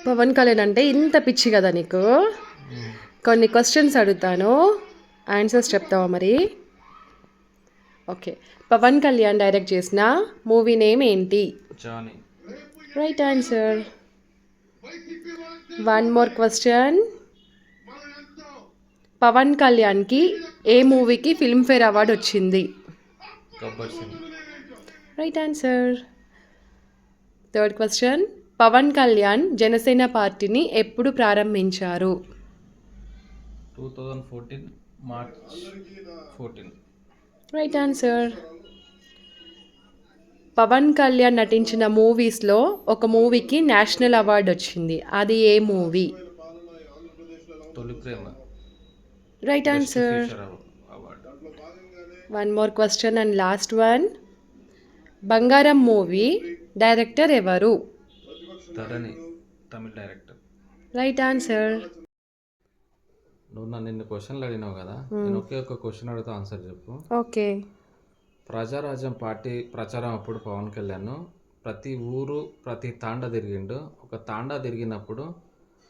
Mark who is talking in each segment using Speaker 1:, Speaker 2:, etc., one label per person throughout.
Speaker 1: పవన్ కళ్యాణ్ అంటే ఇంత పిచ్చి కదా నీకు? కొన్ని క్వశ్చన్స్ అడుగుతాను, ఆన్సర్స్ చెప్తావా మరి? ఓకే. పవన్ కళ్యాణ్ డైరెక్ట్ చేసిన మూవీ నేమ్ ఏంటి?
Speaker 2: Johnny.
Speaker 1: Right answer. One more question. Pawan కళ్యాణ్కి ఏ మూవీకి ఫిల్మ్ఫేర్ అవార్డు వచ్చింది?
Speaker 2: Gabbar Singh.
Speaker 1: Right answer. Third question. Pawan Kalyan Janasena పార్టీని ఎప్పుడు ప్రారంభించారు?
Speaker 2: 2014 March 14.
Speaker 1: Right answer. Pawan Kalyan నటించిన మూవీస్లో ఒక మూవీకి నేషనల్ అవార్డు వచ్చింది, అది ఏ movie?
Speaker 2: Toli Prema.
Speaker 1: Right
Speaker 2: best
Speaker 1: answer.
Speaker 2: Feature award.
Speaker 1: One more question and last one. Bangaram movie director ఎవరు?
Speaker 2: Dharani, Tamil director.
Speaker 1: Right answer.
Speaker 2: నువ్వు నన్ను ఇన్ని క్వశ్చన్లు అడిగినావు కదా, నేను ఒకే ఒక క్వశ్చన్ అడిగితే ఆన్సర్ చెప్పు.
Speaker 1: ఓకే.
Speaker 2: ప్రజారాజ్యం పార్టీ ప్రచారం అప్పుడు పవన్ కళ్యాణ్ ప్రతి ఊరు ప్రతి తాండా తిరిగిండు. ఒక తాండా తిరిగినప్పుడు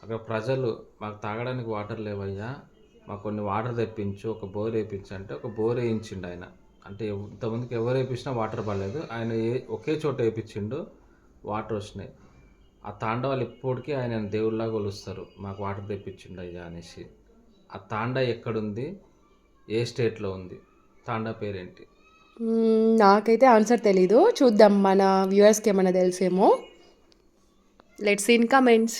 Speaker 2: అక్కడ ప్రజలు మాకు తాగడానికి వాటర్ లేవయ్యా, మాకు కొన్ని వాటర్ తెప్పించు, ఒక బోర్ వేయించు అంటే ఒక బోర్ వేయించిండు ఆయన. అంటే ఇంతమందికి ఎవరు వేయించినా వాటర్ పడలేదు, ఆయన ఒకే చోట వేయించిండు, వాటర్ వచ్చినాయి. ఆ తాండా వాళ్ళు ఇప్పటికీ ఆయన దేవుళ్ళగా కొలుస్తారు, మాకు వాటర్ తెప్పించిండు అయ్యా అనేసి. ఆ తాండా ఎక్కడుంది, ఏ స్టేట్లో ఉంది, తాండా పేరేంటి?
Speaker 1: నాకైతే ఆన్సర్ తెలీదు, చూద్దాం మన వ్యూవర్స్కి ఏమైనా తెలిసేమో. Let's see in comments.